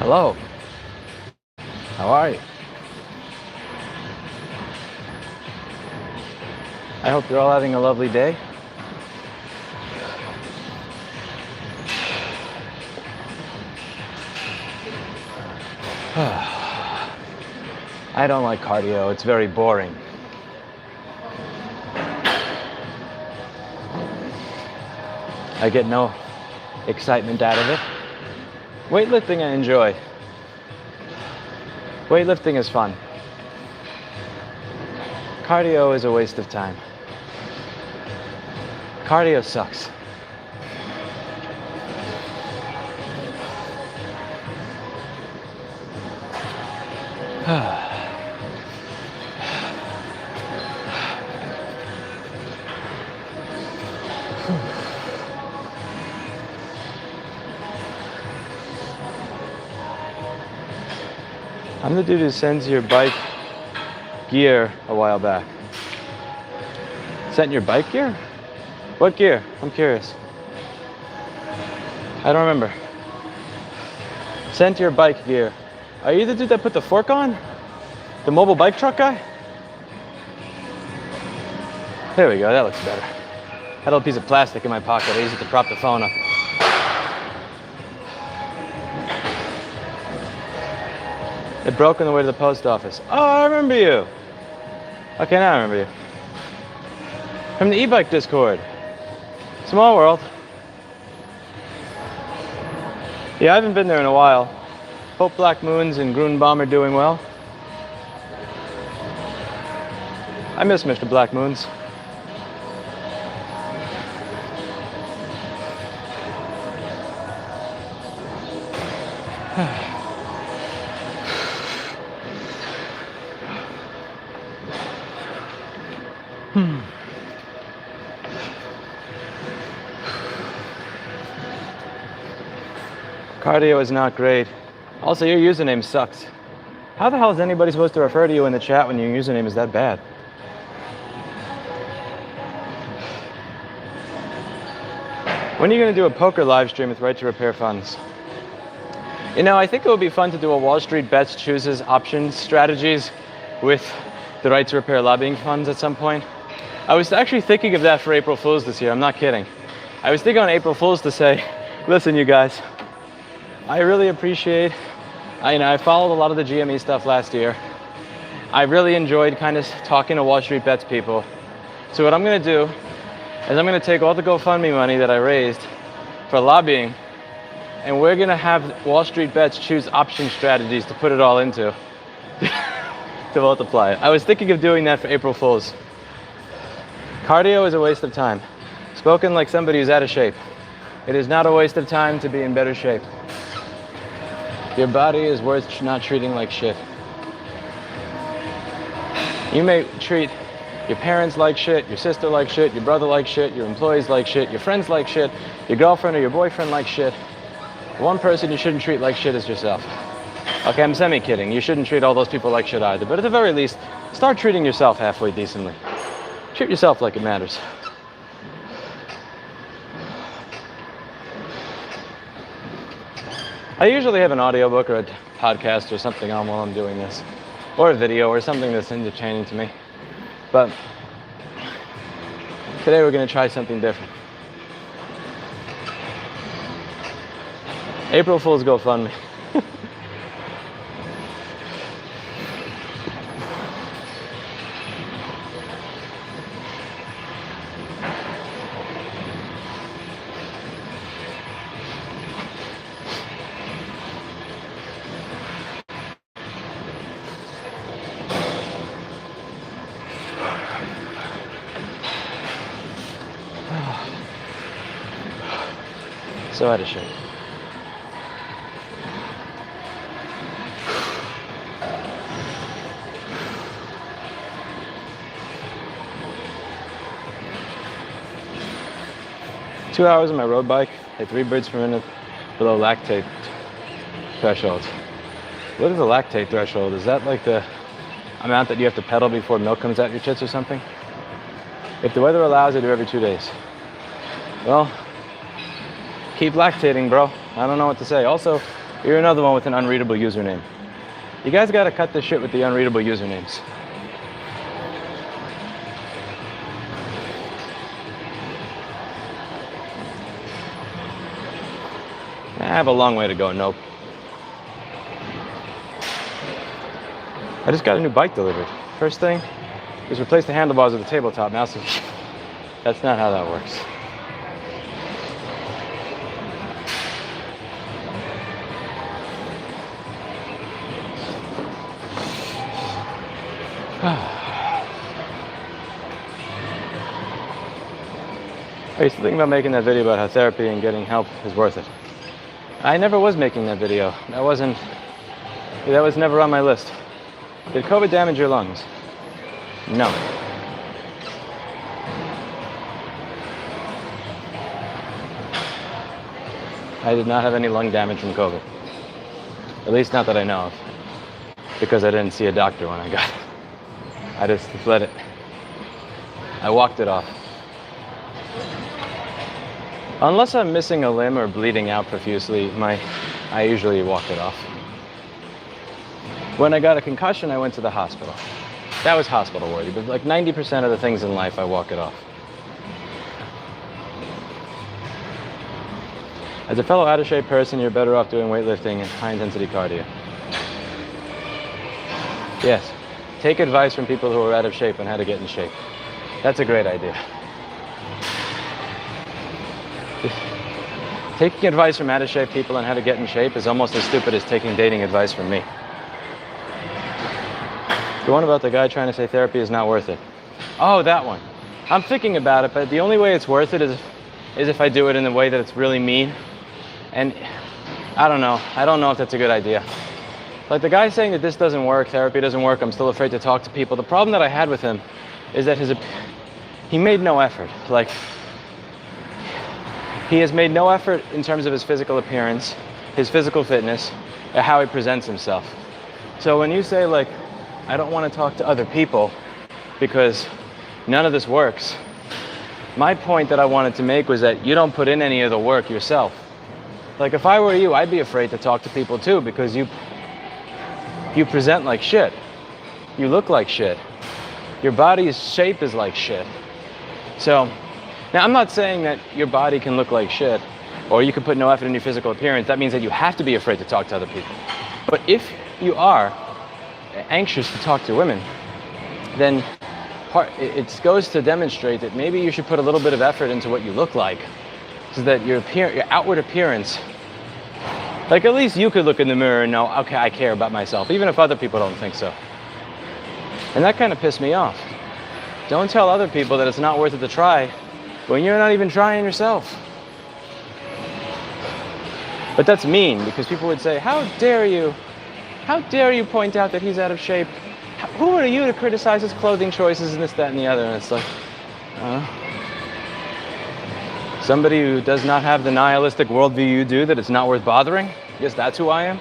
Hello. How are you? I hope you're all having a lovely day. I don't like cardio. It's very boring. I get no excitement out of it. Weightlifting I enjoy. Weightlifting is fun. Cardio is a waste of time. Cardio sucks. I'm the dude who sends your bike gear a while back. Sent your bike gear? What gear? I'm curious. I don't remember. Sent your bike gear. Are you the dude that put the fork on? The mobile bike truck guy? There we go, that looks better. I had a little piece of plastic in my pocket. I used it to prop the phone up. It broke on the way to the post office. Oh, I remember you. Okay, now I remember you. From the e-bike Discord. Small world. Yeah, I haven't been there in a while. Hope Black Moons and Grunbaum are doing well. I miss Mr. Black Moons. Cardio is not great. Also, your username sucks. How the hell is anybody supposed to refer to you in the chat when your username is that bad? When are you going to do a poker live stream with Right to Repair funds? You know, I think it would be fun to do a Wall Street Bets chooses options strategies with the Right to Repair lobbying funds at some point. I was actually thinking of that for April Fool's this year. I'm not kidding. I was thinking on April Fool's to say, listen, you guys, I really appreciate, I followed a lot of the GME stuff last year. I really enjoyed kind of talking to Wall Street Bets people. So what I'm going to do is I'm going to take all the GoFundMe money that I raised for lobbying, and we're going to have Wall Street Bets choose option strategies to put it all into to multiply it. I was thinking of doing that for April Fool's. Cardio is a waste of time. Spoken like somebody who's out of shape. It is not a waste of time to be in better shape. Your body is worth not treating like shit. You may treat your parents like shit, your sister like shit, your brother like shit, your employees like shit, your friends like shit, your girlfriend or your boyfriend like shit. The one person you shouldn't treat like shit is yourself. Okay, I'm semi-kidding. You shouldn't treat all those people like shit either, but at the very least, start treating yourself halfway decently. Treat yourself like it matters. I usually have an audiobook or a podcast or something on while I'm doing this, or a video or something that's entertaining to me. But today we're going to try something different. April Fool's GoFundMe. So out of shape. Two hours on my road bike at 3 beats per minute below lactate threshold. What is the lactate threshold? Is that like the amount that you have to pedal before milk comes out your tits or something? If the weather allows, I do every 2 days. Well, keep lactating, bro. I don't know what to say. Also, You're another one with an unreadable username. You guys gotta cut this shit with the unreadable usernames. I have a long way to go, nope. I just got a new bike delivered. First thing is replace the handlebars with the tabletop mouse. That's not how that works. I used to think about making that video about how therapy and getting help is worth it. I never was making that video. That was never on my list. Did COVID damage your lungs? No. I did not have any lung damage from COVID. At least not that I know of. Because I didn't see a doctor when I got it. I just let it. I walked it off. Unless I'm missing a limb or bleeding out profusely, I usually walk it off. When I got a concussion, I went to the hospital. That was hospital worthy, but like 90% of the things in life, I walk it off. As a fellow out-of-shape person, you're better off doing weightlifting and high-intensity cardio. Yes, take advice from people who are out of shape on how to get in shape. That's a great idea. Taking advice from out-of-shape people on how to get in shape is almost as stupid as taking dating advice from me. The one about the guy trying to say therapy is not worth it. Oh, that one. I'm thinking about it, but the only way it's worth it is if I do it in a way that it's really mean. And I don't know. I don't know if that's a good idea. Like the guy saying that this doesn't work, therapy doesn't work, I'm still afraid to talk to people. The problem that I had with him is that he made no effort. Like, he has made no effort in terms of his physical appearance, his physical fitness, and how he presents himself. So when you say like, I don't want to talk to other people because none of this works, my point that I wanted to make was that you don't put in any of the work yourself. Like if I were you, I'd be afraid to talk to people too because you present like shit. You look like shit. Your body's shape is like shit. So, now I'm not saying that your body can look like shit or you can put no effort in your physical appearance. That means that you have to be afraid to talk to other people. But if you are anxious to talk to women, then it goes to demonstrate that maybe you should put a little bit of effort into what you look like so that your outward appearance, like at least you could look in the mirror and know, okay, I care about myself, even if other people don't think so. And that kind of pissed me off. Don't tell other people that it's not worth it to try when you're not even trying yourself. But that's mean because people would say, how dare you point out that he's out of shape? Who are you to criticize his clothing choices and this, that, and the other? And it's like, somebody who does not have the nihilistic worldview you do, that it's not worth bothering? I guess that's who I am.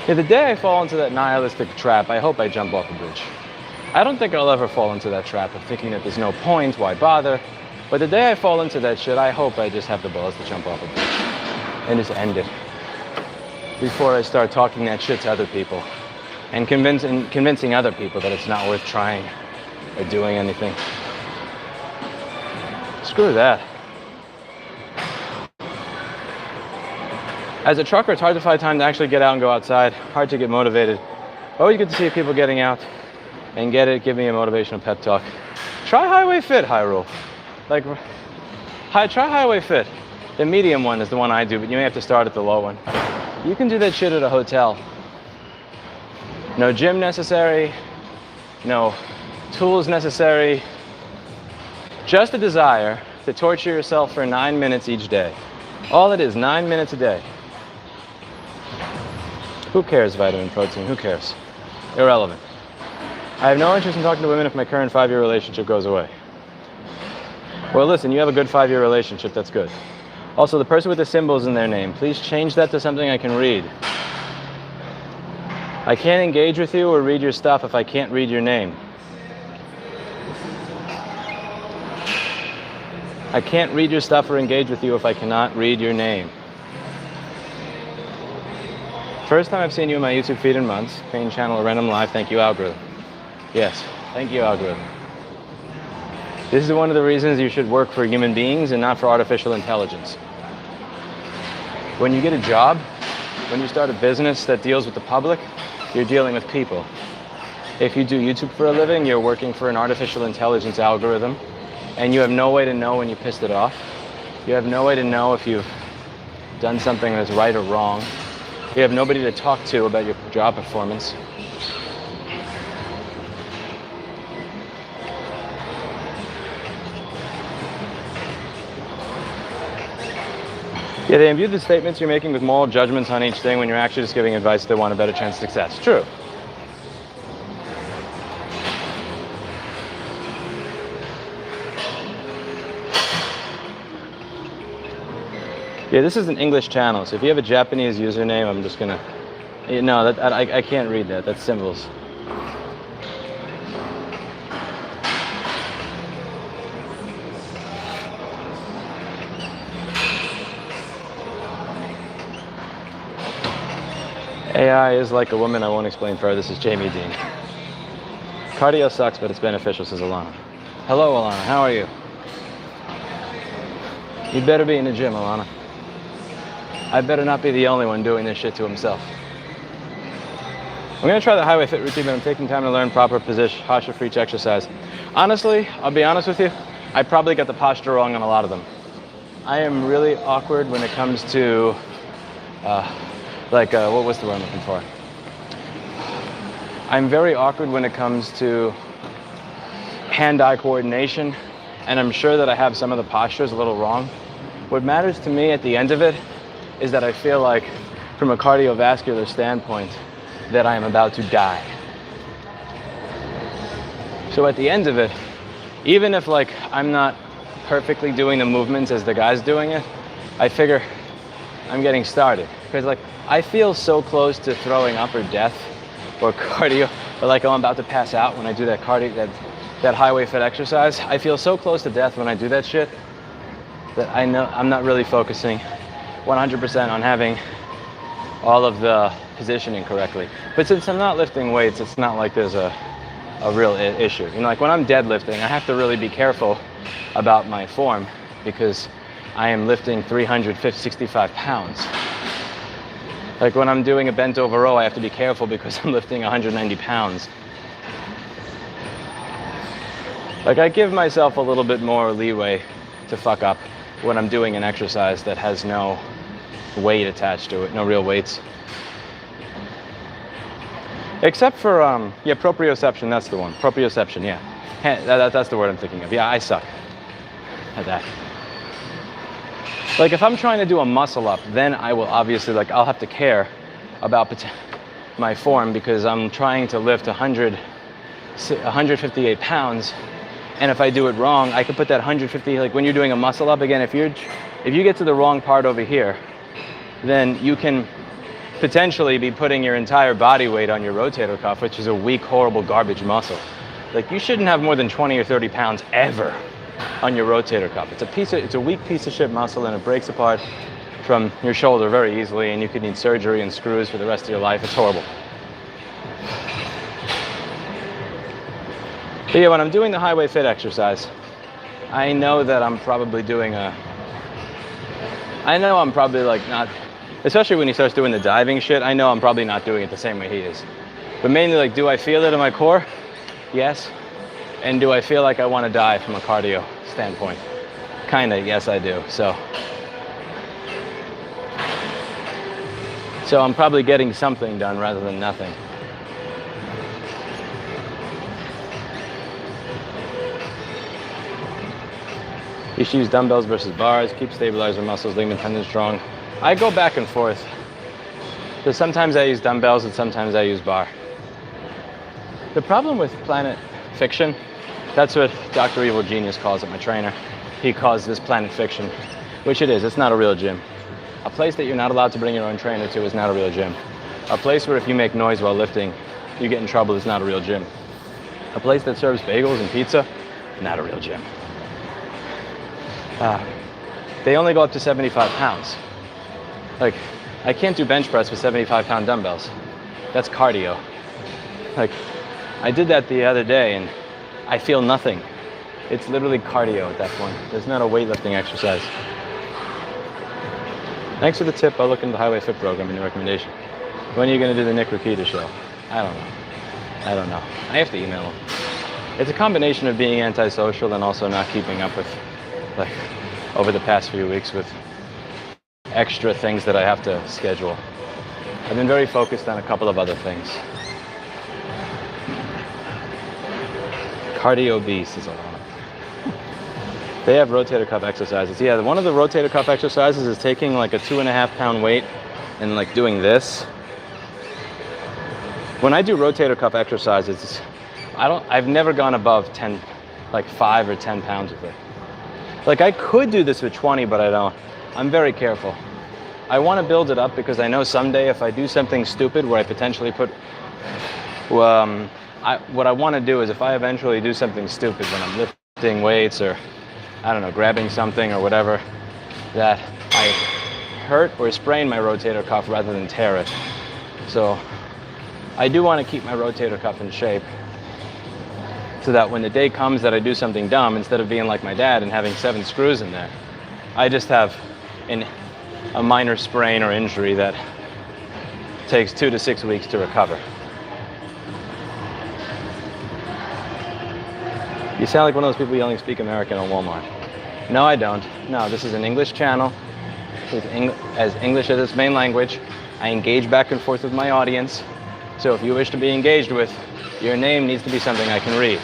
Yeah, the day I fall into that nihilistic trap, I hope I jump off a bridge. I don't think I'll ever fall into that trap of thinking that there's no point, why bother? But the day I fall into that shit, I hope I just have the balls to jump off a bridge and just end it before I start talking that shit to other people and convincing other people that it's not worth trying or doing anything. Screw that. As a trucker, it's hard to find time to actually get out and go outside. Hard to get motivated. Always good to see people getting out and give me a motivational pep talk. Try Highway Fit, Hyrule. Like, try Highway Fit. The medium one is the one I do, but you may have to start at the low one. You can do that shit at a hotel. No gym necessary, no tools necessary, just a desire to torture yourself for 9 minutes each day. All it is, 9 minutes a day. Who cares, vitamin, protein, who cares? Irrelevant. I have no interest in talking to women if my current 5-year relationship goes away. Well, listen, you have a good 5-year relationship, that's good. Also, the person with the symbols in their name, please change that to something I can read. I can't engage with you or read your stuff if I can't read your name. I can't read your stuff or engage with you if I cannot read your name. First time I've seen you in my YouTube feed in months. Main channel, a random live. Thank you, algorithm. Yes, thank you, algorithm. This is one of the reasons you should work for human beings and not for artificial intelligence. When you get a job, when you start a business that deals with the public, you're dealing with people. If you do YouTube for a living, you're working for an artificial intelligence algorithm, and you have no way to know when you pissed it off. You have no way to know if you've done something that's right or wrong. You have nobody to talk to about your job performance. Yeah, they imbue the statements you're making with moral judgments on each thing when you're actually just giving advice they want a better chance of success. True. Yeah, this is an English channel, so if you have a Japanese username, I'm just gonna... No, I can't read that. That's symbols. AI is like a woman I won't explain further. This is Jamie Dean. Cardio sucks, but it's beneficial, says Alana. Hello, Alana. How are you? You better be in the gym, Alana. I better not be the only one doing this shit to himself. I'm gonna try the highway fit routine, but I'm taking time to learn proper position, posture for each exercise. Honestly, I'll be honest with you, I probably got the posture wrong on a lot of them. I am really awkward when it comes to, what was the word I'm looking for? I'm very awkward when it comes to hand-eye coordination, and I'm sure that I have some of the postures a little wrong. What matters to me at the end of it is that I feel like, from a cardiovascular standpoint, that I am about to die. So at the end of it, even if I'm not perfectly doing the movements as the guy's doing it, I figure I'm getting started. Because I feel so close to throwing up or death or cardio, or I'm about to pass out when I do that cardio, that highway fit exercise. I feel so close to death when I do that shit that I know I'm not really focusing 100% on having all of the positioning correctly. But since I'm not lifting weights, it's not like there's a real issue. You know, when I'm deadlifting, I have to really be careful about my form because I am lifting 365 pounds. When I'm doing a bent over row, I have to be careful because I'm lifting 190 pounds. I give myself a little bit more leeway to fuck up when I'm doing an exercise that has no weight attached to it, no real weights. Except for, proprioception, that's the one. Proprioception, yeah. That's the word I'm thinking of. Yeah, I suck at that. If I'm trying to do a muscle up, then I will obviously, I'll have to care about my form because I'm trying to lift 158 pounds. And if I do it wrong, I could put that 150, when you're doing a muscle up, again, if you get to the wrong part over here, then you can potentially be putting your entire body weight on your rotator cuff, which is a weak, horrible, garbage muscle. You shouldn't have more than 20 or 30 pounds ever on your rotator cuff. It's a weak piece of shit muscle, and it breaks apart from your shoulder very easily, and you could need surgery and screws for the rest of your life. It's horrible. But yeah, when I'm doing the highway fit exercise, I know that I'm probably doing not, especially when he starts doing the diving shit, I know I'm probably not doing it the same way he is. But mainly, do I feel it in my core? Yes. And do I feel like I want to die from a cardio standpoint? Kinda, yes I do. So I'm probably getting something done rather than nothing. You should use dumbbells versus bars, keep stabilizer muscles, ligament tendons strong. I go back and forth. So sometimes I use dumbbells and sometimes I use bar. The problem with Planet Fiction, that's what Dr. Evil Genius calls it, my trainer. He calls this Planet Fiction, which it is. It's not a real gym. A place that you're not allowed to bring your own trainer to is not a real gym. A place where if you make noise while lifting, you get in trouble is not a real gym. A place that serves bagels and pizza, not a real gym. They only go up to 75 pounds. I can't do bench press with 75-pound dumbbells. That's cardio. Like, I did that the other day and I feel nothing. It's literally cardio at that point. There's not a weightlifting exercise. Thanks for the tip. I'll look into the Highway Fit program in your recommendation. When are you going to do the Nick Rakita show? I don't know. I have to email him. It's a combination of being antisocial and also not keeping up with, like, over the past few weeks with extra things that I have to schedule. I've been very focused on a couple of other things. Cardio beast is a lot. They have rotator cuff exercises. Yeah, one of the rotator cuff exercises is taking like a 2.5 pound weight and like doing this. When I do rotator cuff exercises, I've never gone above 10, like 5 or 10 pounds with it. Like I could do this with 20, but I don't. I'm very careful. I want to build it up because I know someday if I do something stupid where I potentially put, what I want to do is if I eventually do something stupid when I'm lifting weights or, I don't know, grabbing something or whatever, that I hurt or sprain my rotator cuff rather than tear it. So I do want to keep my rotator cuff in shape so that when the day comes that I do something dumb, instead of being like my dad and having 7 screws in there, I just have a minor sprain or injury that takes 2 to 6 weeks to recover. You sound like one of those people yelling "Speak American" on Walmart. No, I don't. No, this is an English channel with as English as its main language. I engage back and forth with my audience. So if you wish to be engaged with, your name needs to be something I can read.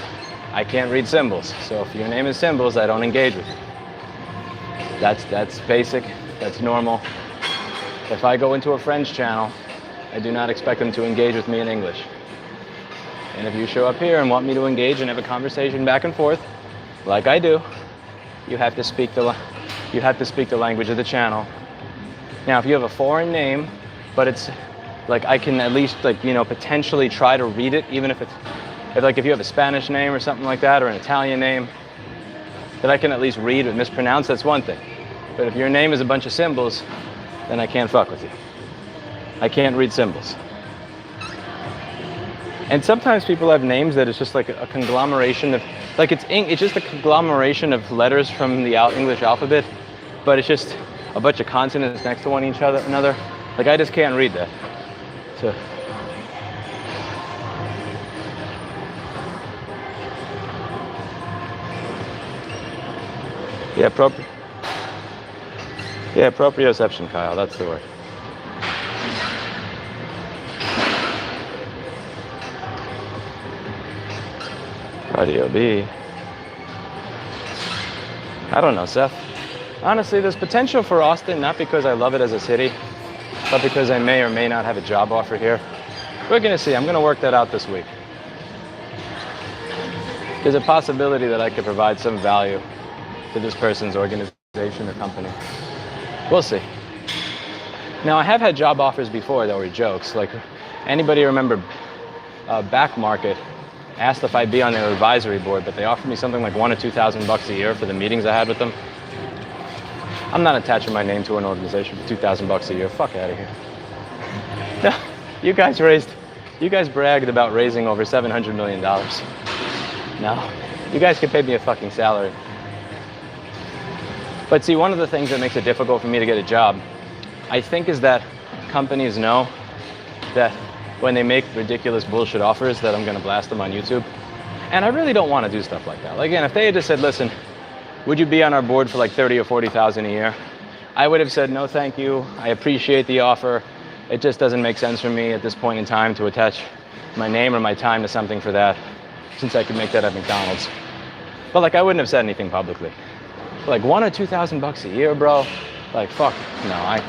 I can't read symbols. So if your name is symbols, I don't engage with you. That's basic. That's normal. If I go into a friend's channel, I do not expect them to engage with me in English. And if you show up here and want me to engage and have a conversation back and forth, like I do, you have to speak the language of the channel. Now, if you have a foreign name, but it's like I can at least potentially try to read it, even if you have a Spanish name or something like that, or an Italian name that I can at least read but mispronounce, that's one thing. But if your name is a bunch of symbols, then I can't fuck with you. I can't read symbols. And sometimes people have names that it's just like a conglomeration of, like it's just a conglomeration of letters from the English alphabet, but it's just a bunch of consonants next to another. Like I just can't read that. So. Yeah, proprioception, Kyle, that's the word. Cardio B. I don't know, Seth. Honestly, there's potential for Austin, not because I love it as a city, but because I may or may not have a job offer here. We're gonna see, I'm gonna work that out this week. There's a possibility that I could provide some value to this person's organization or company. We'll see. Now, I have had job offers before that were jokes. Like, anybody remember Back Market asked if I'd be on their advisory board, but they offered me something like $1,000 or $2,000 a year for the meetings I had with them. I'm not attaching my name to an organization for $2,000 a year. Fuck out of here. No, you guys bragged about raising over $700 million. No, you guys could pay me a fucking salary. But see, one of the things that makes it difficult for me to get a job, I think, is that companies know that when they make ridiculous bullshit offers that I'm gonna blast them on YouTube. And I really don't wanna do stuff like that. Like, again, if they had just said, listen, would you be on our board for like 30 or 40,000 a year? I would have said, no, thank you. I appreciate the offer. It just doesn't make sense for me at this point in time to attach my name or my time to something for that, since I could make that at McDonald's. But like, I wouldn't have said anything publicly. Like $1,000 or $2,000 a year, bro. Like, fuck, no,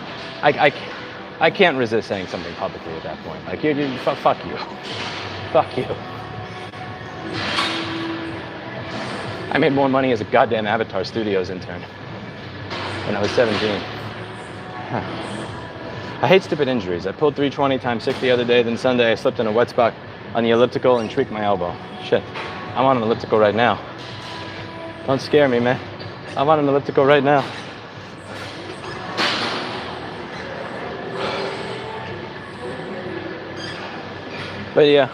I can't resist saying something publicly at that point. Like, fuck you. Fuck you. I made more money as a goddamn Avatar Studios intern when I was 17. I hate stupid injuries. I pulled 320 times 6 the other day, then Sunday I slipped in a wet spot on the elliptical and tweaked my elbow. Shit, I'm on an elliptical right now. Don't scare me, man. I'm on an elliptical right now. But yeah.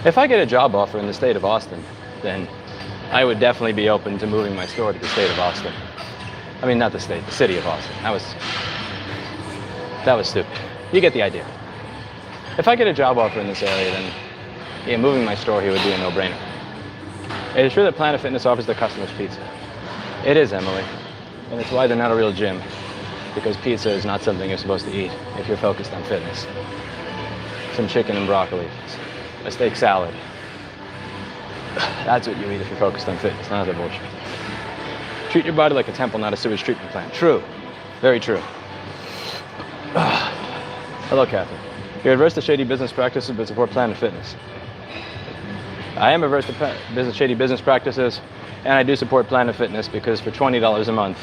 If I get a job offer in the state of Austin, then I would definitely be open to moving my store to the state of Austin. I mean, not the state, the city of Austin. That was stupid. You get the idea. If I get a job offer in this area, then yeah, moving my store here would be a no-brainer. It is true that Planet Fitness offers their customers pizza. It is, Emily. And it's why they're not a real gym. Because pizza is not something you're supposed to eat if you're focused on fitness. Some chicken and broccoli. A steak salad. That's what you eat if you're focused on fitness, none of that bullshit. Treat your body like a temple, not a sewage treatment plant. True. Very true. Hello, Catherine. You're adverse to shady business practices, but support Planet Fitness. I am averse to shady business practices, and I do support Planet Fitness because for $20 a month,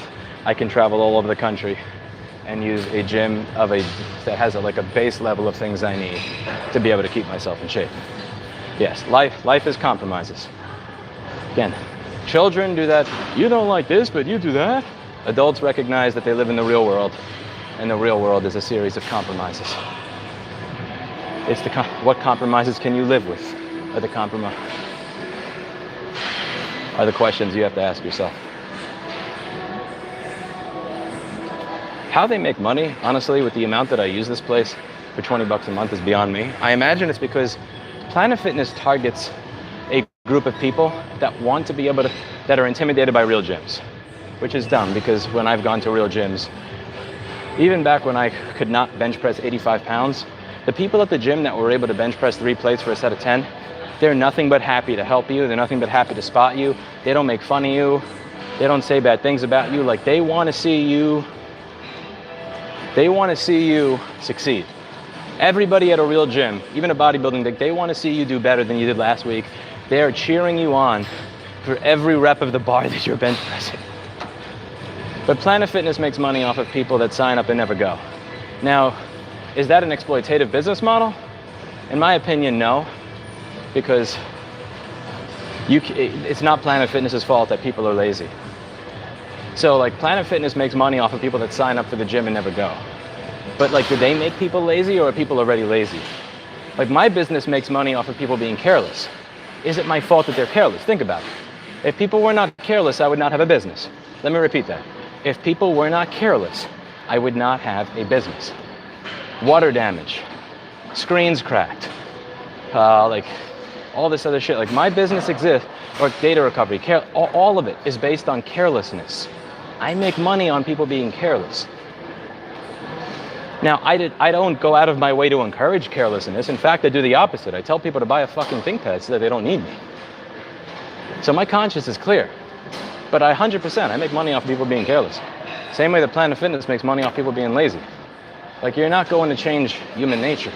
I can travel all over the country and use a gym that has like a base level of things I need to be able to keep myself in shape. Yes, life is compromises. Again, children do that. You don't like this, but you do that. Adults recognize that they live in the real world, and the real world is a series of compromises. It's what compromises can you live with? Are the questions you have to ask yourself. How they make money, honestly, with the amount that I use this place for 20 bucks a month is beyond me. I imagine it's because Planet Fitness targets a group of people that want to be able to, that are intimidated by real gyms, which is dumb because when I've gone to real gyms, even back when I could not bench press 85 pounds, the people at the gym that were able to bench press 3 plates for a set of 10, they're nothing but happy to help you. They're nothing but happy to spot you. They don't make fun of you. They don't say bad things about you. Like they want to see you succeed. Everybody at a real gym, even a bodybuilding, they want to see you do better than you did last week. They are cheering you on for every rep of the bar that you're bench pressing. But Planet Fitness makes money off of people that sign up and never go. Now, is that an exploitative business model? In my opinion, no, because it's not Planet Fitness's fault that people are lazy. So like Planet Fitness makes money off of people that sign up for the gym and never go. But like, do they make people lazy or are people already lazy? Like my business makes money off of people being careless. Is it my fault that they're careless? Think about it. If people were not careless, I would not have a business. Let me repeat that. If people were not careless, I would not have a business. Water damage, screens cracked, like all this other shit. Like my business exists, or data recovery, all of it is based on carelessness. I make money on people being careless. Now, I don't go out of my way to encourage carelessness. In fact, I do the opposite. I tell people to buy a fucking ThinkPad so that they don't need me. So my conscience is clear. But I 100%, I make money off people being careless. Same way that Planet Fitness makes money off people being lazy. Like, you're not going to change human nature.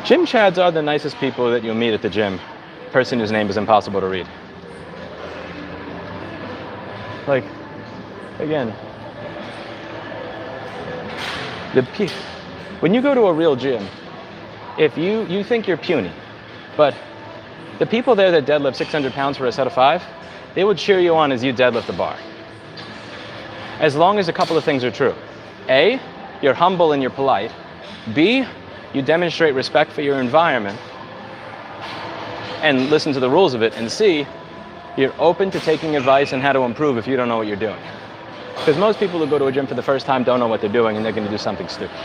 Gym chads are the nicest people that you'll meet at the gym. Person whose name is impossible to read. Like, again, when you go to a real gym, if you think you're puny, but the people there that deadlift 600 pounds for a set of 5, they would cheer you on as you deadlift the bar. As long as a couple of things are true. A, you're humble and you're polite. B, you demonstrate respect for your environment and listen to the rules of it. And C, you're open to taking advice on how to improve if you don't know what you're doing. Because most people who go to a gym for the first time don't know what they're doing and they're going to do something stupid.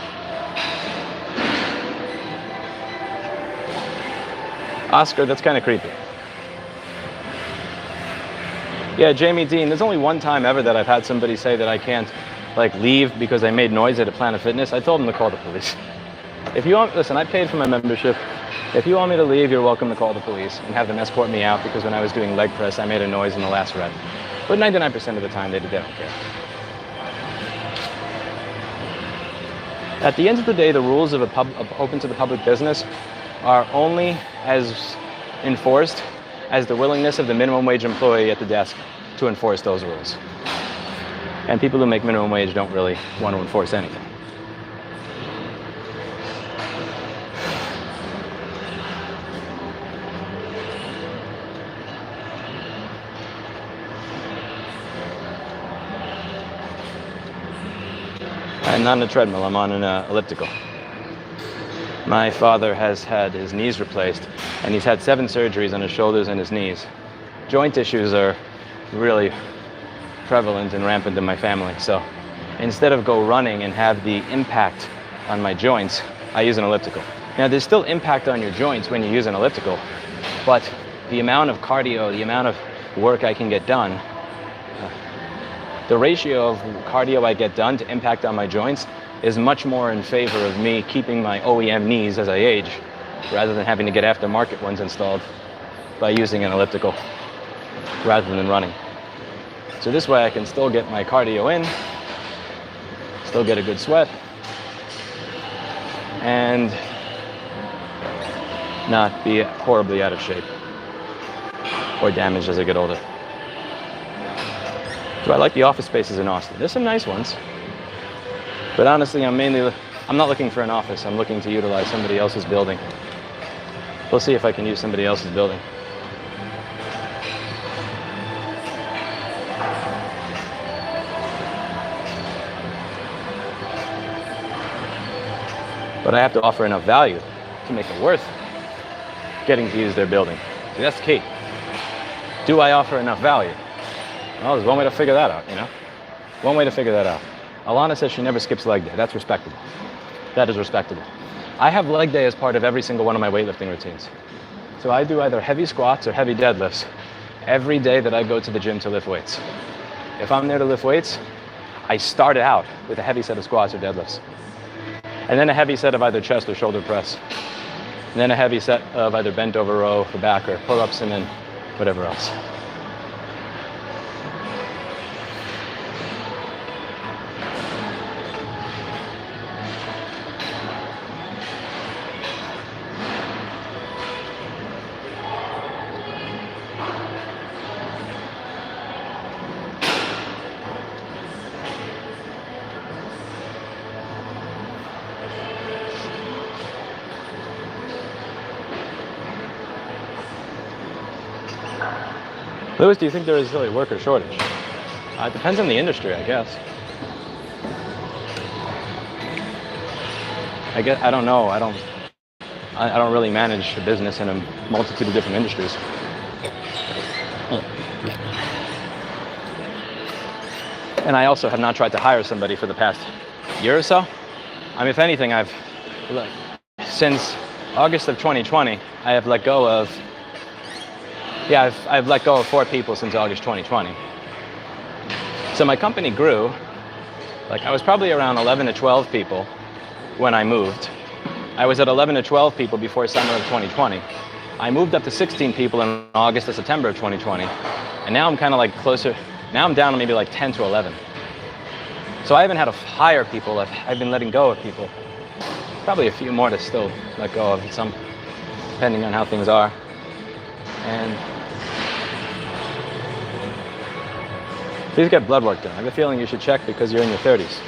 Oscar, that's kind of creepy. Yeah, Jamie Dean, there's only one time ever that I've had somebody say that I can't like leave because I made noise at a Planet Fitness. I told them to call the police. If you want, listen, I paid for my membership. If you want me to leave, you're welcome to call the police and have them escort me out because when I was doing leg press, I made a noise in the last rep. But 99% of the time, they don't care. At the end of the day, the rules of open to the public business are only as enforced as the willingness of the minimum wage employee at the desk to enforce those rules. And people who make minimum wage don't really want to enforce anything. I'm not on a treadmill, I'm on an elliptical. My father has had his knees replaced, and he's had 7 surgeries on his shoulders and his knees. Joint issues are really prevalent and rampant in my family, so instead of go running and have the impact on my joints, I use an elliptical. Now, there's still impact on your joints when you use an elliptical, but the amount of cardio, the amount of work I can get done, the ratio of cardio I get done to impact on my joints is much more in favor of me keeping my OEM knees as I age, rather than having to get aftermarket ones installed by using an elliptical rather than running. So this way I can still get my cardio in, still get a good sweat, and not be horribly out of shape or damaged as I get older. So I like the office spaces in Austin. There's some nice ones, but honestly, I'm not looking for an office. I'm looking to utilize somebody else's building. We'll see if I can use somebody else's building. But I have to offer enough value to make it worth getting to use their building. See, that's the key. Do I offer enough value? Well, there's one way to figure that out, you know? One way to figure that out. Alana says she never skips leg day. That's respectable. That is respectable. I have leg day as part of every single one of my weightlifting routines. So I do either heavy squats or heavy deadlifts every day that I go to the gym to lift weights. If I'm there to lift weights, I start out with a heavy set of squats or deadlifts, and then a heavy set of either chest or shoulder press, and then a heavy set of either bent over row for back or pull-ups, and then whatever else. Lewis, do you think there is really a worker shortage? It depends on the industry, I guess. I don't know. I don't really manage a business in a multitude of different industries. And I also have not tried to hire somebody for the past year or so. I mean, if anything, since August of 2020, I have let go of I've let go of 4 people since August 2020. So my company grew. Like, I was probably around 11 to 12 people when I moved. I was at 11 to 12 people before summer of 2020. I moved up to 16 people in August to September of 2020. And now I'm kind of like closer. Now I'm down to maybe like 10 to 11. So I haven't had to hire people. I've been letting go of people. Probably a few more to still let go of, some, depending on how things are. And please get blood work done. I have a feeling you should check because you're in your 30s.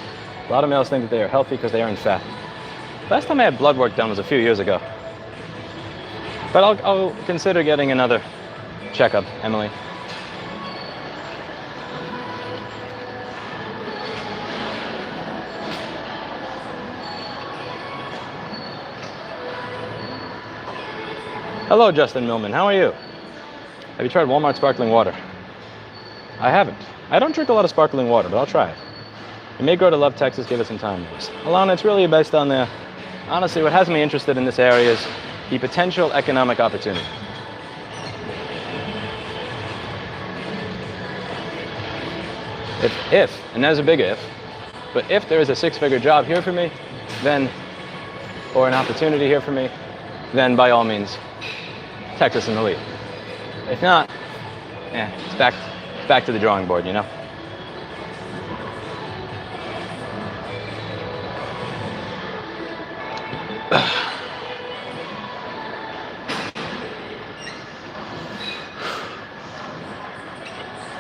A lot of males think that they are healthy because they aren't fat. Last time I had blood work done was a few years ago. But I'll consider getting another checkup, Emily. Hello, Justin Millman. How are you? Have you tried Walmart sparkling water? I haven't. I don't drink a lot of sparkling water, but I'll try it. You may grow to love Texas. Give it some time. Alana, it's really based on honestly, what has me interested in this area is the potential economic opportunity. If, and there's a big if, but if there is a 6-figure job here for me, then, or an opportunity here for me, then by all means, Texas in the lead. If not, it's back to the drawing board, you know?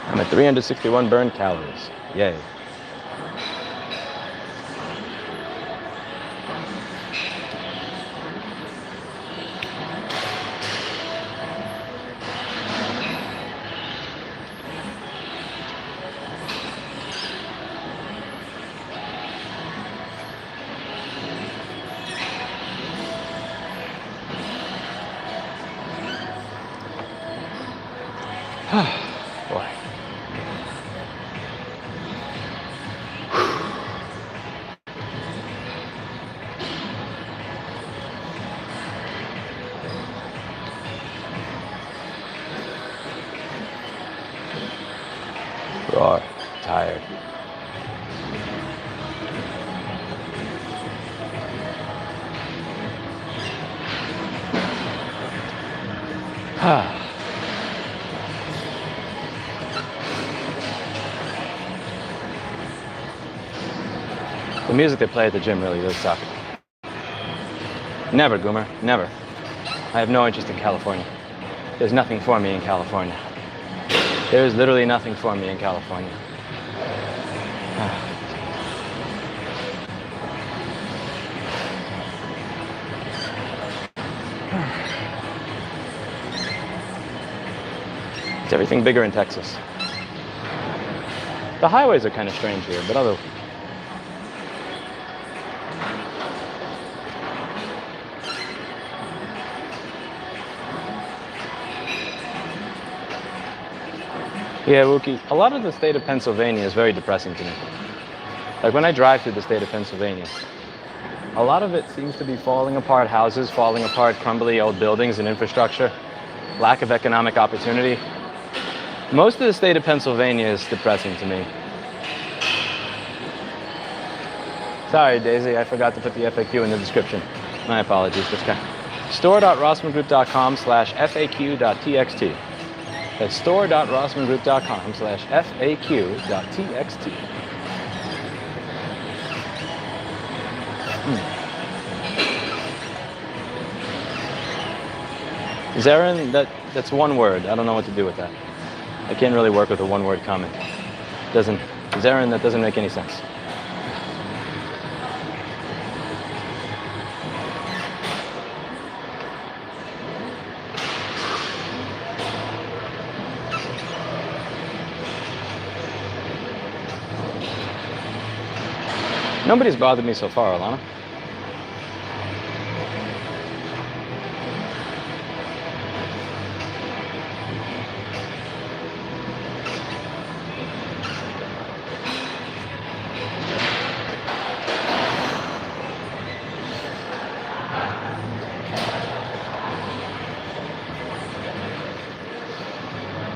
I'm at 361 burned calories. Yay. Boy. Roar. Tired. The music they play at the gym really does suck. Never, Goomer, never. I have no interest in California. There's nothing for me in California. There is literally nothing for me in California. Is everything bigger in Texas? The highways are kind of strange here, but other. Yeah, Wookie, a lot of the state of Pennsylvania is very depressing to me. Like when I drive through the state of Pennsylvania, a lot of it seems to be falling apart houses, falling apart crumbly old buildings and infrastructure, lack of economic opportunity. Most of the state of Pennsylvania is depressing to me. Sorry, Daisy, I forgot to put the FAQ in the description. My apologies, this guy. store.rossmangroup.com/faq.txt. That's store.rossmangroup.com/faq.txt. Zarin, that's one word. I don't know what to do with that. I can't really work with a one-word comment. Zarin, that doesn't make any sense. Nobody's bothered me so far, Alana.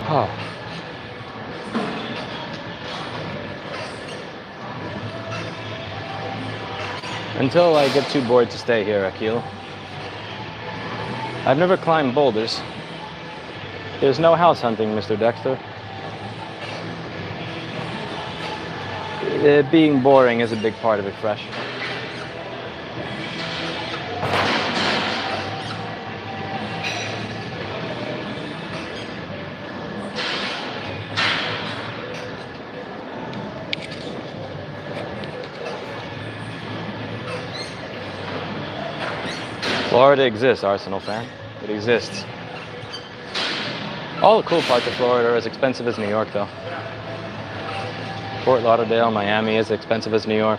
Oh. Until I get too bored to stay here, Akil. I've never climbed boulders. There's no house hunting, Mr. Dexter. Being boring is a big part of it, Fresh. Florida exists, Arsenal fan. It exists. All the cool parts of Florida are as expensive as New York, though. Fort Lauderdale, Miami is expensive as New York.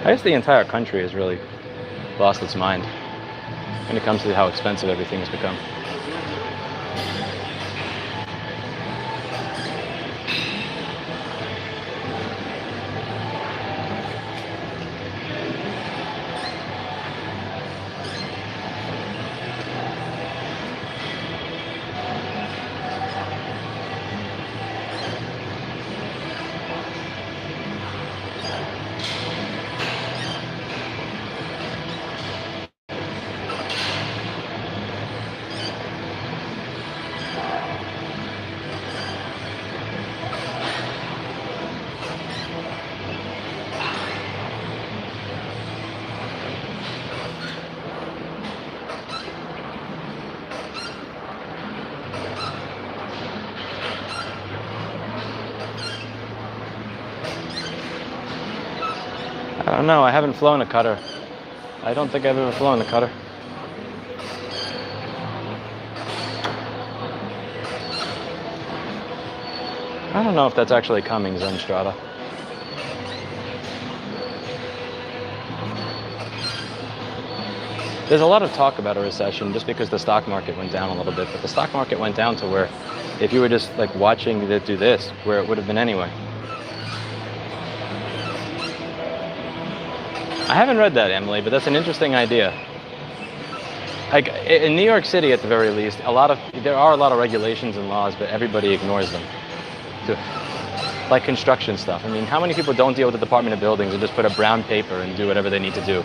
I guess the entire country has really lost its mind when it comes to how expensive everything has become. I don't know, I haven't flown a cutter. I don't think I've ever flown a cutter. I don't know if that's actually coming, Zenstrata. There's a lot of talk about a recession just because the stock market went down a little bit, but the stock market went down to where if you were just like watching it do this, where it would have been anyway. I haven't read that, Emily, but that's an interesting idea. Like in New York City, at the very least, there are a lot of regulations and laws, but everybody ignores them. Like construction stuff. I mean, how many people don't deal with the Department of Buildings and just put up brown paper and do whatever they need to do?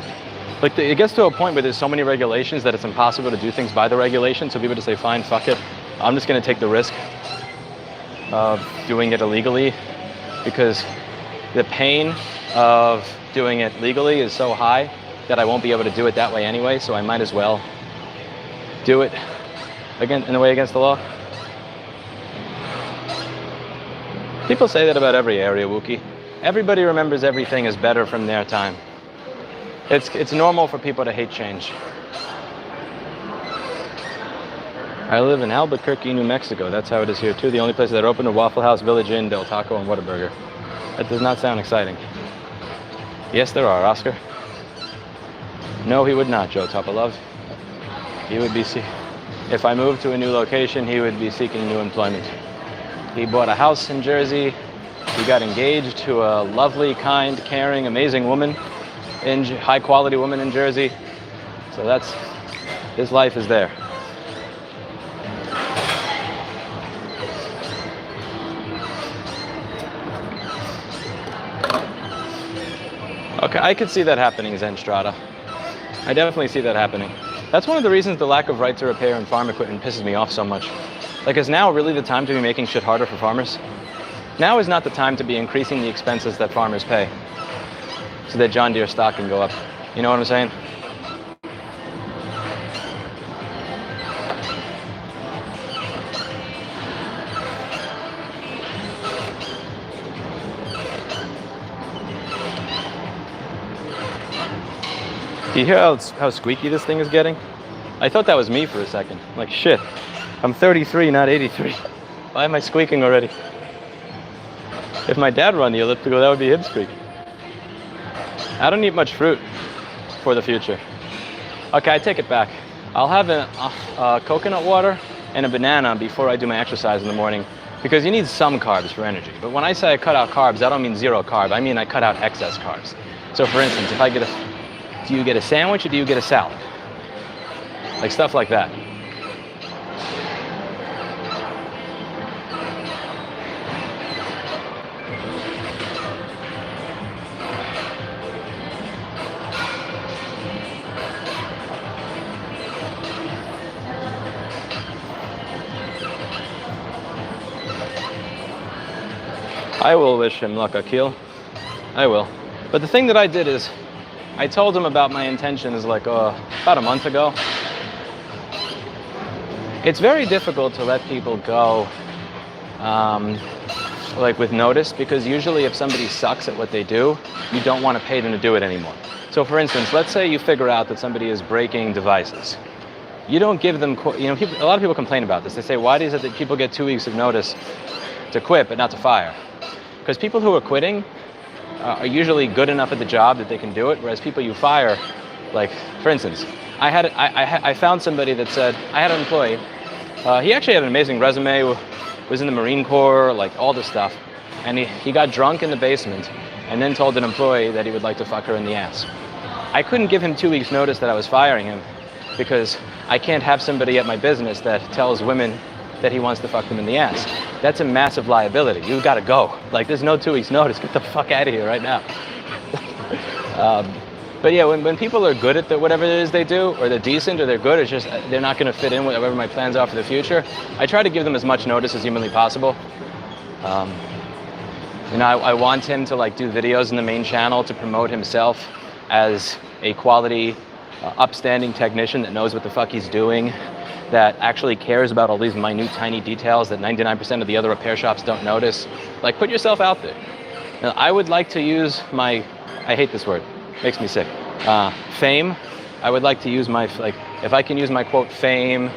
Like it gets to a point where there's so many regulations that it's impossible to do things by the regulations. So people just say, fine, fuck it. I'm just going to take the risk of doing it illegally, because the pain of doing it legally is so high that I won't be able to do it that way anyway. So I might as well do it again in a way against the law. People say that about every area, Wookie. Everybody remembers everything as better from their time. It's normal for people to hate change. I live in Albuquerque, New Mexico. That's how it is here too. The only places that are open are Waffle House, Village Inn, Del Taco, and Whataburger. That does not sound exciting. Yes, there are, Oscar. No, he would not, Joe Topalov. He would be if I moved to a new location, he would be seeking new employment. He bought a house in Jersey. He got engaged to a lovely, kind, caring, amazing woman, high quality woman in Jersey. So his life is there. Okay, I could see that happening, Zen Strata. I definitely see that happening. That's one of the reasons the lack of right to repair in farm equipment pisses me off so much. Like, is now really the time to be making shit harder for farmers? Now is not the time to be increasing the expenses that farmers pay so that John Deere stock can go up. You know what I'm saying? Do you hear how squeaky this thing is getting? I thought that was me for a second. Like, shit, I'm 33, not 83. Why am I squeaking already? If my dad run the elliptical, that would be him squeaking. I don't need much fruit for the future. Okay, I take it back. I'll have a coconut water and a banana before I do my exercise in the morning, because you need some carbs for energy. But when I say I cut out carbs, I don't mean zero carb. I mean I cut out excess carbs. So for instance, if I get do you get a sandwich or do you get a salad? Like stuff like that. I will wish him luck, Akil. I will. But the thing that I did is, I told him about my intentions like about a month ago. It's very difficult to let people go like with notice, because usually if somebody sucks at what they do, you don't want to pay them to do it anymore. So for instance, let's say you figure out that somebody is breaking devices. You don't give them, a lot of people complain about this. They say, why is it that people get 2 weeks of notice to quit but not to fire? Because people who are quitting are usually good enough at the job that they can do it, whereas people you fire, like, for instance, I found somebody that said, I had an employee, he actually had an amazing resume, was in the Marine Corps, like all this stuff, and he got drunk in the basement and then told an employee that he would like to fuck her in the ass. I couldn't give him 2 weeks notice that I was firing him, because I can't have somebody at my business that tells women that he wants to fuck them in the ass. That's a massive liability. You've got to go. Like, there's no 2 weeks notice. Get the fuck out of here right now. But yeah, when people are good at whatever it is they do, or they're decent, or they're good, it's just they're not going to fit in with whatever my plans are for the future, I try to give them as much notice as humanly possible. I want him to like do videos in the main channel to promote himself as a quality, upstanding technician that knows what the fuck he's doing, that actually cares about all these minute, tiny details that 99% of the other repair shops don't notice. Like, put yourself out there. Now, I would like to use my, I hate this word, makes me sick, fame. I would like to use my, like, if I can use my quote fame,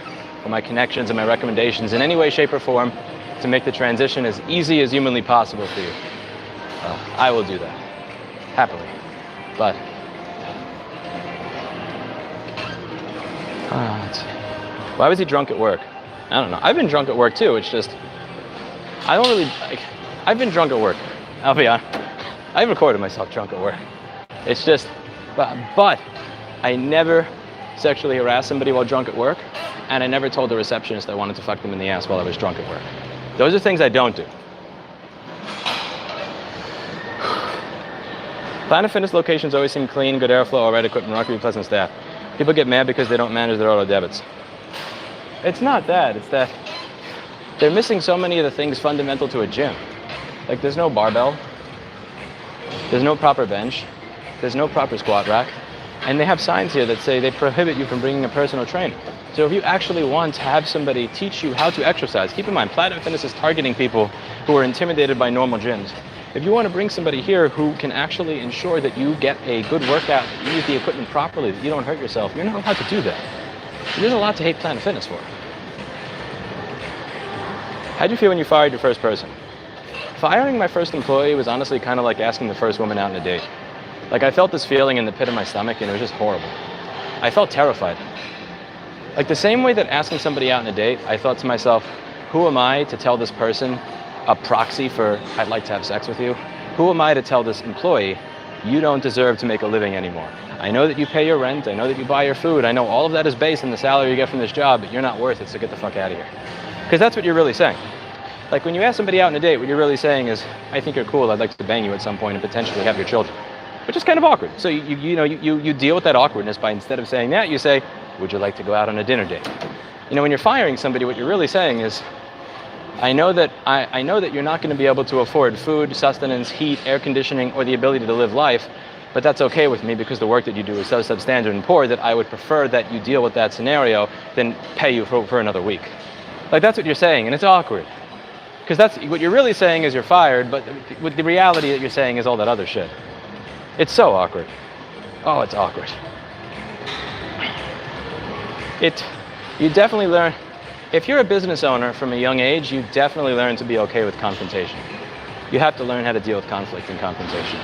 or my connections and my recommendations in any way, shape, or form to make the transition as easy as humanly possible for you, I will do that, happily. But Let's see. Why was he drunk at work? I don't know. I've been drunk at work too. It's just, I don't really, like, I've been drunk at work. I'll be honest. I've recorded myself drunk at work. It's just, but I never sexually harassed somebody while drunk at work, and I never told the receptionist I wanted to fuck them in the ass while I was drunk at work. Those are things I don't do. Planet Fitness locations always seem clean, good airflow, all right equipment, remarkably pleasant staff. People get mad because they don't manage their auto debits. It's not that, it's that they're missing so many of the things fundamental to a gym. Like, there's no barbell, there's no proper bench, there's no proper squat rack, and they have signs here that say they prohibit you from bringing a personal trainer. So if you actually want to have somebody teach you how to exercise, keep in mind, Planet Fitness is targeting people who are intimidated by normal gyms. If you want to bring somebody here who can actually ensure that you get a good workout, that you use the equipment properly, that you don't hurt yourself, you're not allowed to do that. There's a lot to hate Planet Fitness for. How'd you feel when you fired your first person? Firing my first employee was honestly kind of like asking the first woman out on a date. Like, I felt this feeling in the pit of my stomach, and it was just horrible. I felt terrified. Like, the same way that asking somebody out on a date, I thought to myself, who am I to tell this person a proxy for I'd like to have sex with you? Who am I to tell this employee you don't deserve to make a living anymore? I know that you pay your rent, I know that you buy your food, I know all of that is based on the salary you get from this job, but you're not worth it, so get the fuck out of here. Because that's what you're really saying. Like, when you ask somebody out on a date, what you're really saying is, I think you're cool, I'd like to bang you at some point and potentially have your children. Which is kind of awkward. So you deal with that awkwardness by, instead of saying that, you say, would you like to go out on a dinner date? You know, when you're firing somebody, what you're really saying is, I know that you're not going to be able to afford food, sustenance, heat, air conditioning, or the ability to live life, but that's okay with me because the work that you do is so substandard and poor that I would prefer that you deal with that scenario than pay you for another week. Like, that's what you're saying, and it's awkward. Because that's what you're really saying is you're fired, but with the reality that you're saying is all that other shit. It's so awkward. Oh, it's awkward. You definitely learn, if you're a business owner from a young age, you definitely learn to be okay with confrontation. You have to learn how to deal with conflict and confrontation.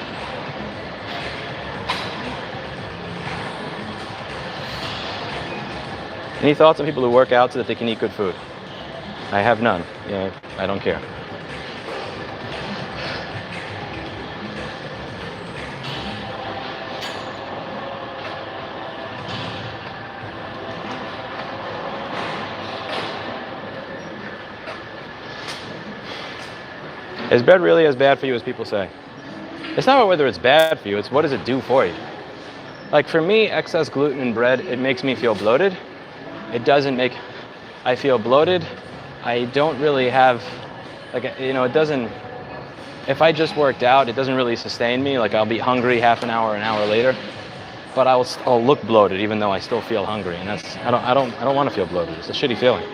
Any thoughts on people who work out so that they can eat good food? I have none. Yeah, I don't care. Is bread really as bad for you as people say? It's not about whether it's bad for you, it's what does it do for you. Like, for me, excess gluten in bread, it makes me feel bloated. It doesn't make, I feel bloated. I don't really have, like, you know, it doesn't, if I just worked out, it doesn't really sustain me. Like, I'll be hungry half an hour later, but I'll look bloated even though I still feel hungry. And that's, I don't want to feel bloated. It's a shitty feeling.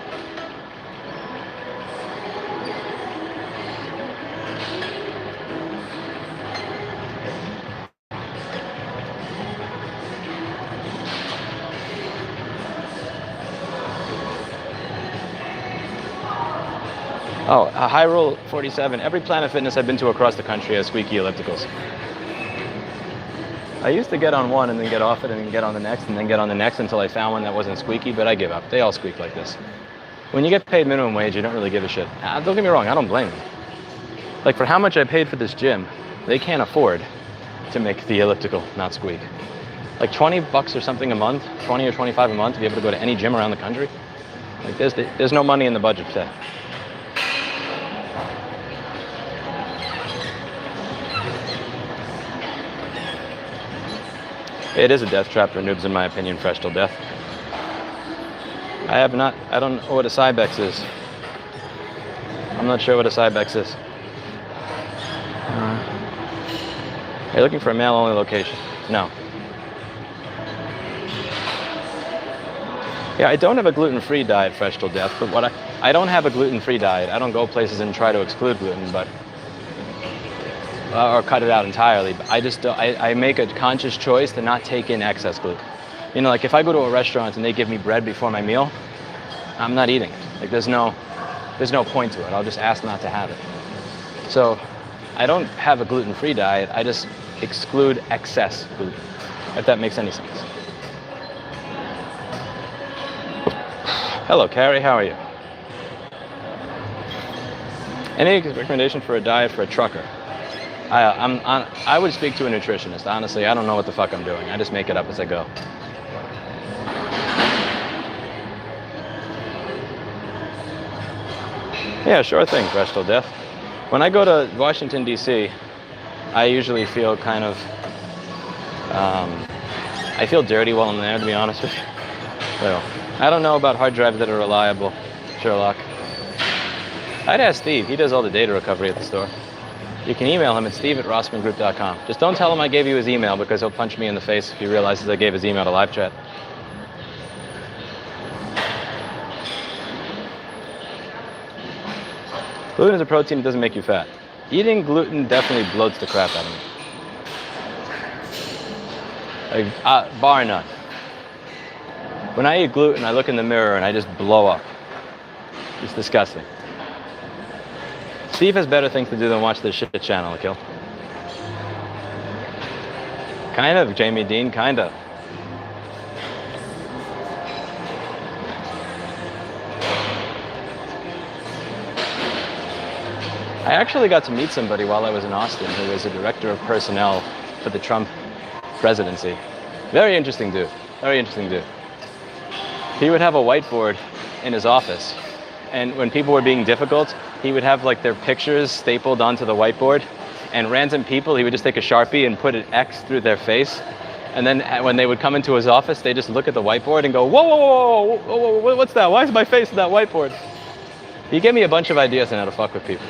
Oh, Hyrule 47. Every Planet Fitness I've been to across the country has squeaky ellipticals. I used to get on one and then get off it and then get on the next and then get on the next until I found one that wasn't squeaky, but I give up. They all squeak like this. When you get paid minimum wage, you don't really give a shit. Don't get me wrong, I don't blame them. Like, for how much I paid for this gym, they can't afford to make the elliptical not squeak. Like $20 or something a month, 20 or 25 a month to be able to go to any gym around the country. Like, there's no money in the budget for that. It is a death trap for noobs, in my opinion, fresh till death. I don't know what a Cybex is. I'm not sure what a Cybex is. Are you looking for a male-only location? No. Yeah, I don't have a gluten-free diet, fresh till death, but I don't have a gluten-free diet. I don't go places and try to exclude gluten, but or cut it out entirely. But I make a conscious choice to not take in excess gluten. You know, like, if I go to a restaurant and they give me bread before my meal, I'm not eating it. Like, there's no point to it. I'll just ask not to have it. So I don't have a gluten-free diet. I just exclude excess gluten, if that makes any sense. Hello, Carrie. How are you? Any recommendation for a diet for a trucker? I would speak to a nutritionist. Honestly, I don't know what the fuck I'm doing. I just make it up as I go. Yeah, sure thing, Fresh Till Death. When I go to Washington, D.C., I usually feel kind of, I feel dirty while I'm there, to be honest with you. So, I don't know about hard drives that are reliable, Sherlock. I'd ask Steve. He does all the data recovery at the store. You can email him at steve@rossmangroup.com. Just don't tell him I gave you his email, because he'll punch me in the face if he realizes I gave his email to live chat. Gluten is a protein that doesn't make you fat. Eating gluten definitely bloats the crap out of me. Like, bar none. When I eat gluten, I look in the mirror and I just blow up. It's disgusting. Steve has better things to do than watch this shit channel, Akil. Kind of, Jamie Dean, kind of. I actually got to meet somebody while I was in Austin who was a director of personnel for the Trump presidency. Very interesting dude. Very interesting dude. He would have a whiteboard in his office, and when people were being difficult, he would have like their pictures stapled onto the whiteboard, and random people, he would just take a Sharpie and put an X through their face, and then when they would come into his office, they just look at the whiteboard and go, whoa, whoa, whoa, whoa, whoa, what's that? Why is my face in that whiteboard? He gave me a bunch of ideas on how to fuck with people,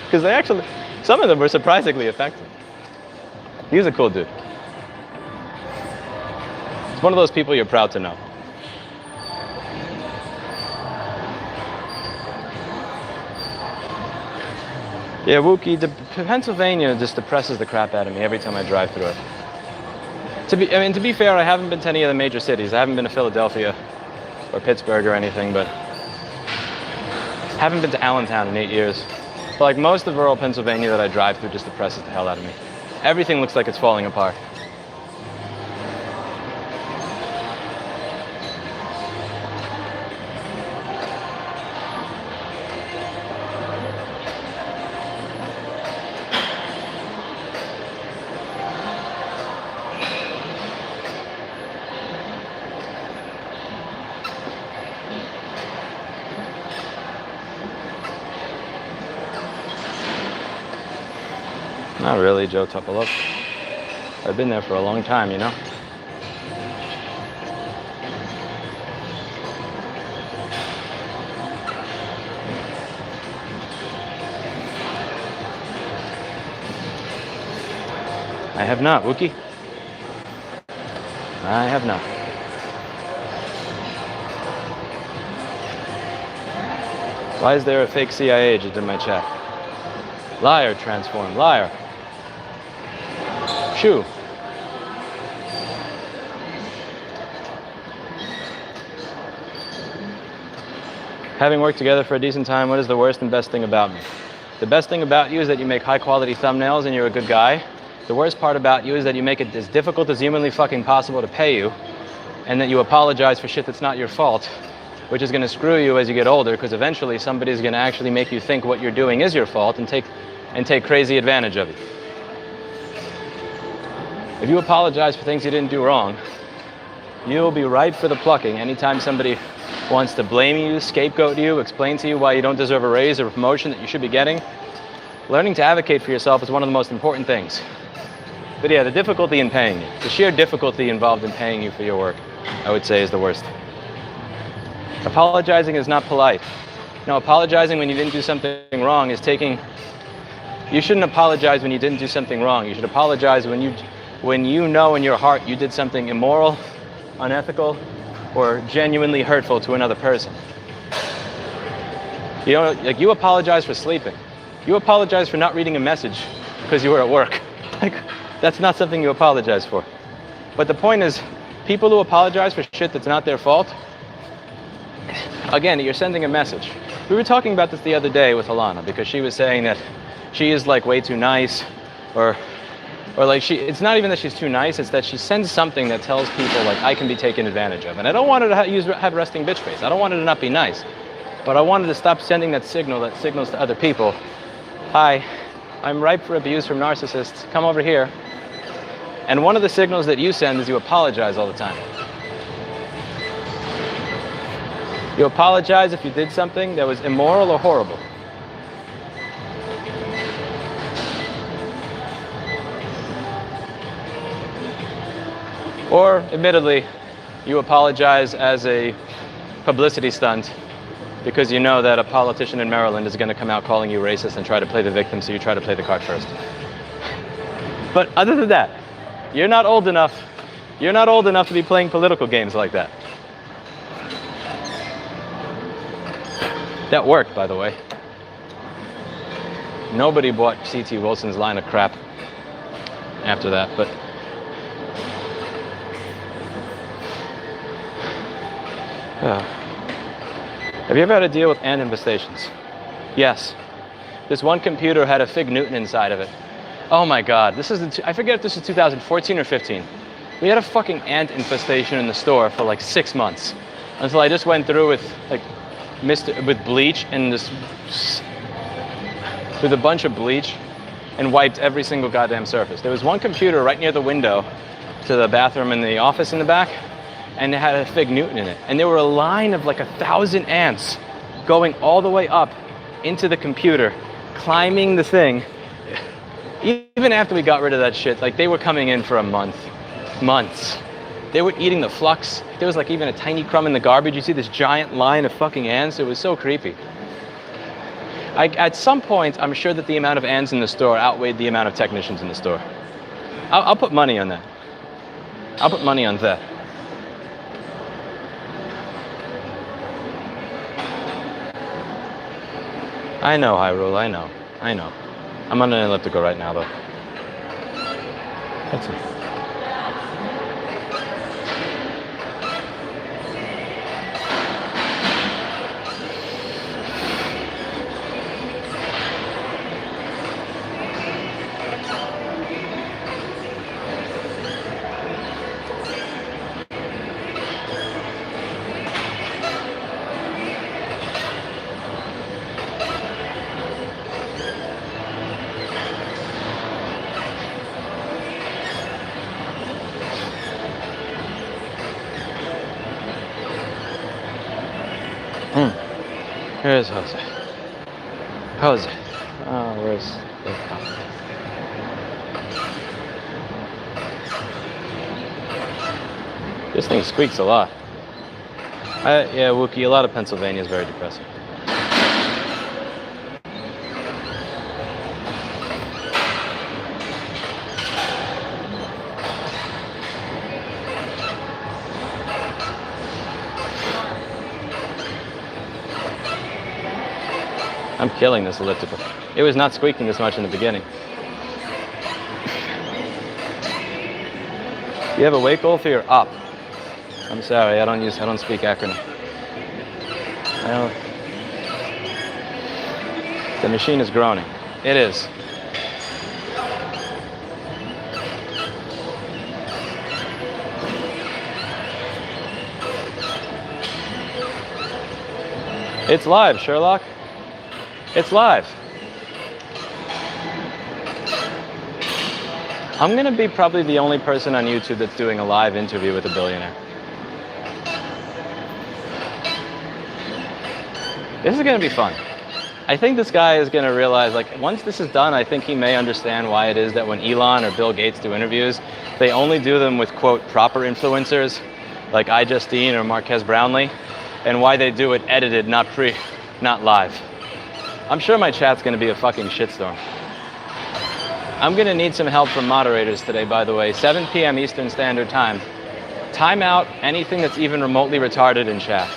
because they actually, some of them were surprisingly effective. He was a cool dude. It's one of those people you're proud to know. Yeah, Wookie, Pennsylvania just depresses the crap out of me every time I drive through it. To be fair, I haven't been to any of the major cities. I haven't been to Philadelphia or Pittsburgh or anything, but haven't been to Allentown in 8 years. But like most of rural Pennsylvania that I drive through just depresses the hell out of me. Everything looks like it's falling apart. Not really, Joe Tupelo. I've been there for a long time, you know? I have not, Wookie. I have not. Why is there a fake CIA agent in my chat? Liar, transform, liar. Shoo. Having worked together for a decent time, what is the worst and best thing about me? The best thing about you is that you make high quality thumbnails and you're a good guy. The worst part about you is that you make it as difficult as humanly fucking possible to pay you, and that you apologize for shit that's not your fault, which is gonna screw you as you get older, because eventually somebody's gonna actually make you think what you're doing is your fault and take crazy advantage of you. If you apologize for things you didn't do wrong, you'll be ripe for the plucking anytime somebody wants to blame you, scapegoat you, explain to you why you don't deserve a raise or a promotion that you should be getting. Learning to advocate for yourself is one of the most important things. But yeah, the difficulty in paying you, the sheer difficulty involved in paying you for your work, I would say is the worst. Apologizing is not polite. No, apologizing when you didn't do something wrong is taking... You shouldn't apologize when you didn't do something wrong. You should apologize when you know in your heart you did something immoral, unethical, or genuinely hurtful to another person. You know, like you apologize for sleeping. You apologize for not reading a message because you were at work. Like, that's not something you apologize for. But the point is, people who apologize for shit that's not their fault, again, you're sending a message. We were talking about this the other day with Alana, because she was saying that she is like way too nice, or Or like it's not even that she's too nice, it's that she sends something that tells people like I can be taken advantage of. And I don't want her to have resting bitch face. I don't want her to not be nice. But I wanted to stop sending that signals to other people. Hi, I'm ripe for abuse from narcissists. Come over here. And one of the signals that you send is you apologize all the time. You apologize if you did something that was immoral or horrible. Or, admittedly, you apologize as a publicity stunt because you know that a politician in Maryland is going to come out calling you racist and try to play the victim, so you try to play the card first. But other than that, you're not old enough to be playing political games like that. That worked, by the way. Nobody bought C.T. Wilson's line of crap after that, but have you ever had to deal with ant infestations? Yes. This one computer had a Fig Newton inside of it. Oh my God, I forget if this is 2014 or 15. We had a fucking ant infestation in the store for like 6 months until I just went through with bleach and with a bunch of bleach and wiped every single goddamn surface. There was one computer right near the window to the bathroom and the office in the back, and it had a Fig Newton in it. And there were a line of like 1,000 ants going all the way up into the computer, climbing the thing. Even after we got rid of that shit, like they were coming in for a months. They were eating the flux. There was like even a tiny crumb in the garbage. You see this giant line of fucking ants. It was so creepy. At some point, I'm sure that the amount of ants in the store outweighed the amount of technicians in the store. I'll put money on that. I'll put money on that. I know, Hyrule, I know. I'm on an elliptical right now, though. That's it. Here's Jose. Oh, where's the cop? This thing squeaks a lot. Yeah, Wookie, a lot of Pennsylvania is very depressing. I'm killing this elliptical. It was not squeaking this much in the beginning. You have a weight goal for your up. I'm sorry, I don't speak acronym. The machine is groaning. It is. It's live, Sherlock. It's live. I'm gonna be probably the only person on YouTube that's doing a live interview with a billionaire. This is gonna be fun. I think this guy is gonna realize, like, once this is done, I think he may understand why it is that when Elon or Bill Gates do interviews, they only do them with, quote, proper influencers, like iJustine or Marquez Brownlee, and why they do it edited, not live. I'm sure my chat's gonna be a fucking shitstorm. I'm gonna need some help from moderators today, by the way. 7 p.m. Eastern Standard Time. Time out anything that's even remotely retarded in chat.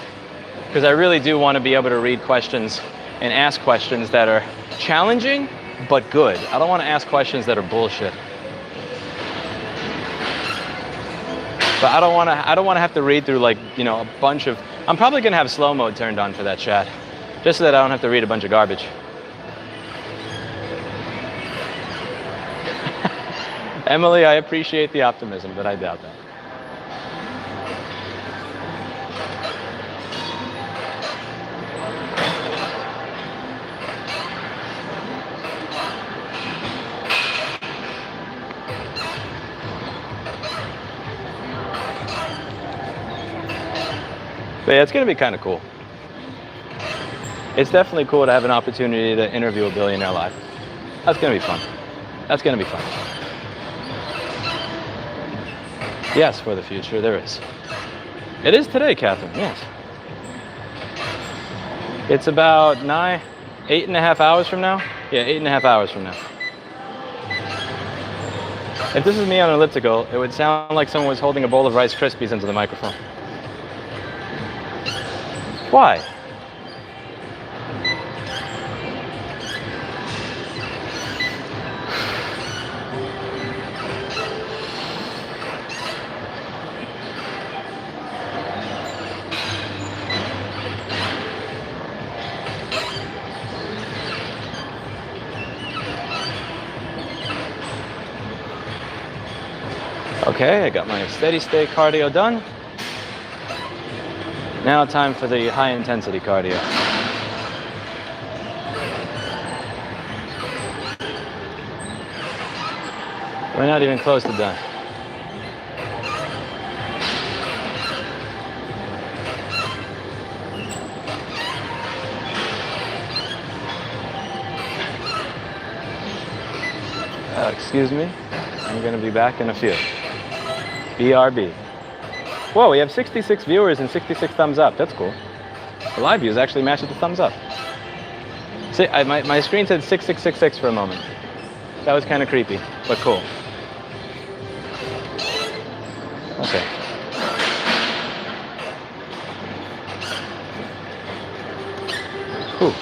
Because I really do want to be able to read questions and ask questions that are challenging, but good. I don't want to ask questions that are bullshit. But I don't want to have to read through, like, you know, a bunch of... I'm probably gonna have slow mode turned on for that chat, just so that I don't have to read a bunch of garbage. Emily, I appreciate the optimism, but I doubt that. But yeah, it's going to be kind of cool. It's definitely cool to have an opportunity to interview a billionaire live. That's going to be fun. That's going to be fun. Yes, for the future, there is. It is today, Catherine, yes. It's about 8.5 hours from now? Yeah, 8.5 hours from now. If this is me on an elliptical, it would sound like someone was holding a bowl of Rice Krispies into the microphone. Why? Okay, I got my steady state cardio done. Now time for the high intensity cardio. We're not even close to done. Excuse me, I'm gonna be back in a few. BRB. Whoa, we have 66 viewers and 66 thumbs up. That's cool. The live views actually matched the thumbs up. See, my screen said 6666 for a moment. That was kind of creepy, but cool. Okay. Whew.